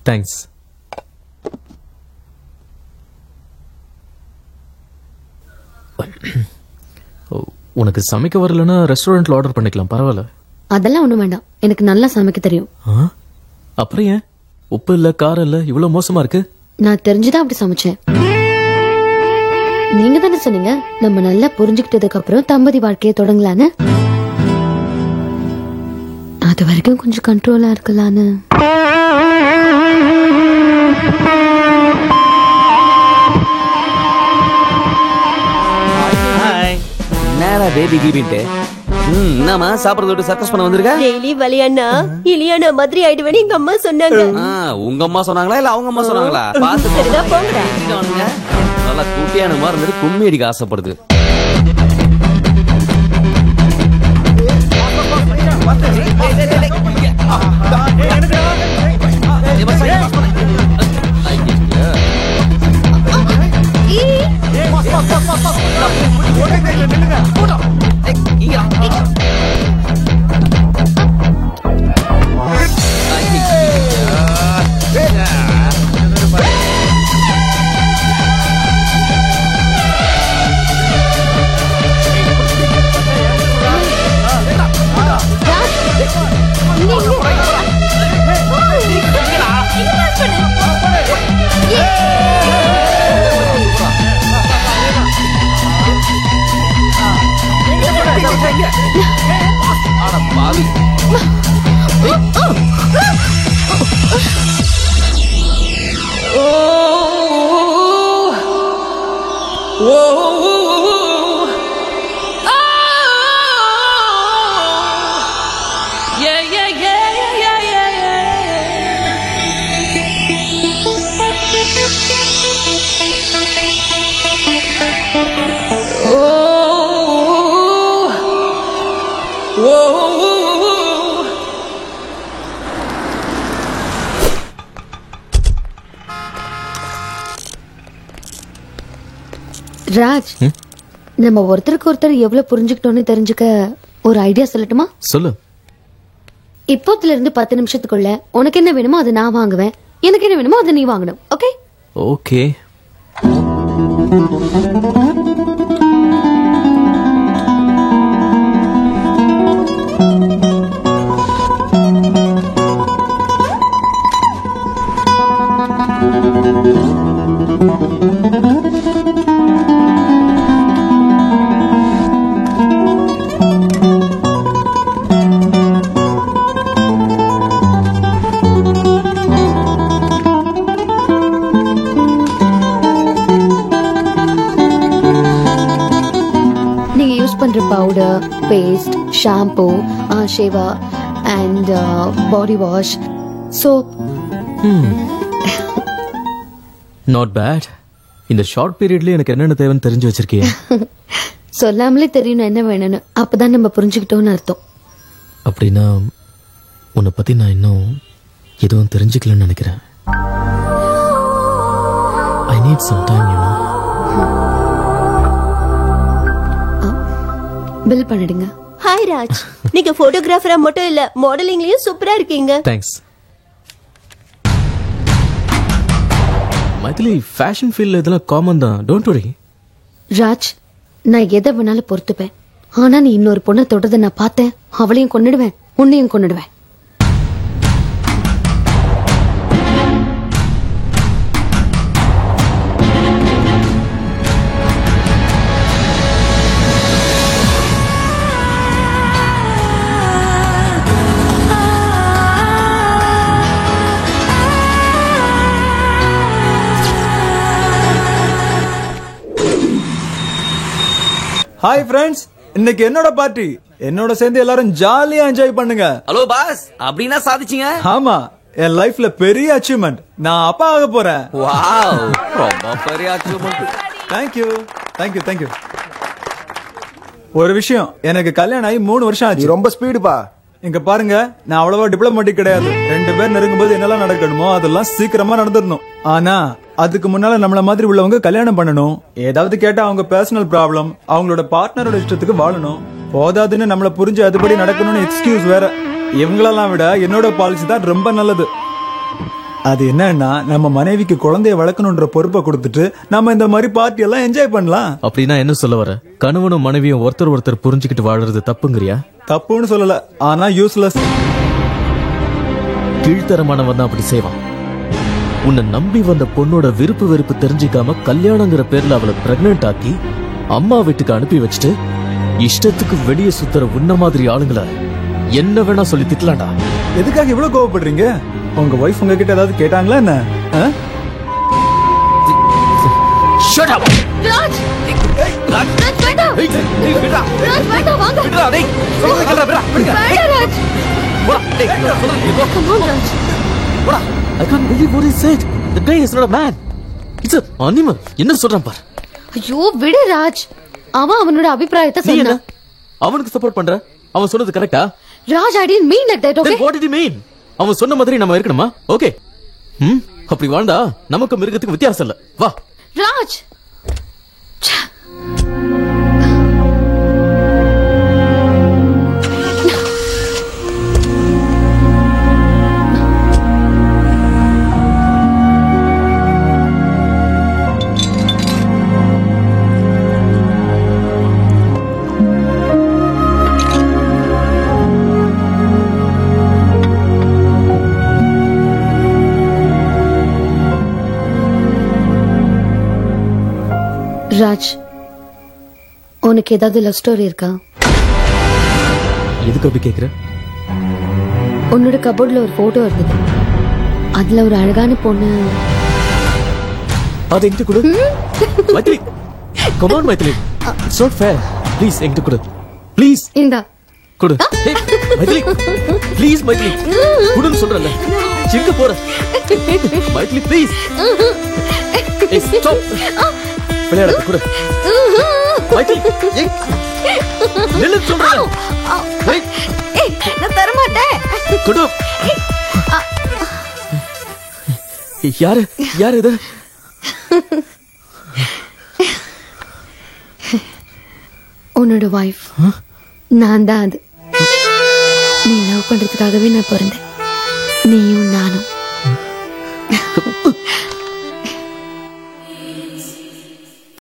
Thanks. உனக்கு சமைக்க வரலன்னா ரெஸ்டாரண்ட்ல ஆர்டர் பண்ணிக்கலாம், பரவாயில்ல. அதெல்லாம் ஒண்ணும் வேண்டாம், எனக்கு நல்லா சமைக்க தெரியும். அப்புறம் ஏன் உப்பு இல்ல காரம் இல்ல இவ்வளவு மோசமா இருக்கு? நான் தெரிஞ்சுதான் அப்படி சமைச்சேன். நீங்க தானே சொன்னீங்க நம்ம நல்லா புரிஞ்சுக்கிட்டதுக்கு அப்புறம் தம்பதி வாழ்க்கையை தொடங்கலான்னு. அது வரைக்கும் கொஞ்சம் கண்ட்ரோலா இருக்கலான்னு. என்னடா பேபி கீபின்ட்டு என்னமா சாப்பிடறது விட்டு சர்க்கஸ் பண்ண வந்திருக்க? டெய்லி வலியானா இலியானா மாதிரி ஆயிடுவேன்னு எங்க அம்மா சொன்னாங்க. உங்க அம்மா சொன்னாங்களா இல்ல அவங்க அம்மா சொன்னாங்களா? பாத்து போங்கடா. நல்லா குட்டியான மாதிரி இருந்துட்டு கும்மி அடிக்க ஆசைப்படுது. ராஜ், நம்ம ஒருத்தருக்கு ஒருத்தர் எவ்வளவு புரிஞ்சுக்கிட்டோன்னு தெரிஞ்சுக்க ஒரு ஐடியா சொல்லட்டுமா? சொல்லு. இப்போத்துல இருந்து 10 நிமிஷத்துக்குள்ள உனக்கு என்ன வேணுமோ அதை நான் வாங்குவேன், எனக்கு என்ன வேணுமோ அதை நீ வாங்கணும். Okay? Okay. Powder, paste, shampoo, ஷேவா and body wash, soap. Not bad. இந்த ஷார்ட் பீரியட்ல எனக்கு என்னென்ன தேவைன்னு தெரிஞ்சு வச்சிருக்கீங்க. சொல்லாமலே தெரியணும் என்ன வேணும்னு, அப்பதான் நம்ம புரிஞ்சுக்கிட்டோம்னு அர்த்தம். அப்படின்னா உன்னை பத்தி நான் இன்னும் எதுவும் தெரிஞ்சுக்கலன்னு நினைக்கிறேன். I need some time, you know. Bill பண்ணிடுங்க. ஹாய் ராஜ், நீங்க போட்டோகிராஃபரா மட்டும் இல்ல மாடலிங்லயும் சூப்பரா இருக்கீங்க. தேங்க்ஸ். மைதிலி, ஃபேஷன் ஃபீல்ட்ல இதெல்லாம் காமன் தான், டோன்ட் வரி. ராஜ், நான் எதை வேணாலும் பொறுத்துப்பேன். ஆனா நீ இன்னொரு பொண்ணை தொடர்ந்து நான் பார்த்தேன், அவளையும் கொன்னுடுவேன், உன்னையும் கொன்னுடுவேன். ஹாய் ஃப்ரெண்ட்ஸ், இன்னைக்கு என்னோட பார்ட்டி. என்னோட சேர்ந்து எல்லாரும் ஜாலியா என்ஜாய் பண்ணுங்க. ஹலோ பாஸ், அப்படினா சாதிச்சீங்க? ஆமா, என் லைஃப்ல பெரிய அச்சீவ்மெண்ட். நான் அப்பா ஆக போறேன். வாவ், ரொம்ப பெரிய அச்சீவ்மெண்ட். Thank you. ஒரு விஷயம், எனக்கு கல்யாணம் ஆகி 3 வருஷம் ஆச்சு. ரொம்ப ஸ்பீடுப்பா. இங்க பாருங்க, நான் அவ்வளவா டிப்ளமேட்டிக் கிடையாது. 2 பேர் நெருங்கும்போது என்னெல்லாம் நடக்கணுமோ அதெல்லாம் சீக்கிரமா நடந்துடணும். ஆனா அதுக்கு முன்னால நம்மள மாதிரி உள்ளவங்க கல்யாணம் பண்ணணும். ஏதாவது கேட்டா அவங்க பர்சனல் ப்ராப்ளம், அவங்களோட பார்ட்னரோட இஷ்டத்துக்கு வாழணும். போதாதுன்னு நம்மள புரிஞ்சு அதுபடி நடக்கணும்னு எக்ஸ்கியூஸ் வேற. இவங்களெல்லாம் விட என்னோட பாலிசி தான் ரொம்ப நல்லது. அது என்னன்னா நம்ம மனைவிக்கு குழந்தைய வளர்க்கணுன்ற பொறுப்பை கொடுத்துட்டு நம்ம இந்த மாதிரி பார்ட்டி எல்லாம் என்ஜாய் பண்ணலாம். அப்படின்னா என்ன சொல்ல வர? கணவனும் மனைவியும் ஒருத்தர் புரிஞ்சுக்கிட்டு வாழறது தப்புங்கறியா? தப்புன்னு சொல்லல, ஆனா யூஸ்லெஸ். கீழ்த்தரமானவன் தான் அப்படி செய்வான். உன்னை நம்பி வந்த பொண்ணோட விருப்பு வெறுப்பு தெரிஞ்சுக்காம கல்யாணங்கிற பேர்ல அவளை பிரெக்னென்ட் ஆக்கி அம்மா வீட்டுக்கு அனுப்பி வச்சுட்டு இஷ்டத்துக்கு வெளியே சுத்துற உன்ன மாதிரி ஆளுங்களை என்ன வேணா சொல்லி திட்டலாம்டா. எதுக்காக இவ்வளவு கோவப்படுறீங்க? உங்க வைஃப் உங்ககிட்ட ஏதாவது கேட்டாங்களா என்ன? Shut up! ராஜ் ராஜ் வேண்டாம். ராஜ் வேண்டாம், வாங்க. வேண்டாம் Raj. Come on, Raj. I can't believe what he said. The guy is not a man. It's a animal. என்ன சொல்றான் பார். ஐயோ விடு ராஜ். அவனோட அபிப்பிராயத்தை நீ என்ன சொன்னான். அவனுக்கு சப்போர்ட் பண்ற? அவன் சொன்னது கரெக்ட்டா? Raj, I didn't mean like that, okay? Then what did he mean? அவன் சொன்ன மாதிரி நம்ம இருக்கணுமா? ஓகே. அப்படி வாழ்ந்தா நமக்கு மிருகத்துக்கு வித்தியாசம் இல்ல. வா ராஜ். ராஜ், உனக்கு ஏதாவது லவ் ஸ்டோரி இருக்கா? எதுக்கு அப்படி கேக்குற? உன்னோட கபோர்ட்ல ஒரு போட்டோ இருந்தது. அதுல ஒரு அழகான பொண்ணு. அது என்கிட்ட கொடு. Mythili, come on Mythili. It's not fair. Please என்கிட்ட கொடு. Please. இந்தா கொடு. Hey, மைத்லி. Please மைத்லி. கொடுன்னு சொல்றல. எங்க போற? மைத்லி ப்ளீஸ். Hey, stop. விளையாட கொடு. மைத்லி. நில்லு சொல்றேன். நான் தர மாட்டேன். கொடு. யாரு இது? உன்னோட வைஃப். நான் தான் அது. நீ லவ் பண்றதுக்காகவே நான் பிறந்தேன். நீயும் நானும்.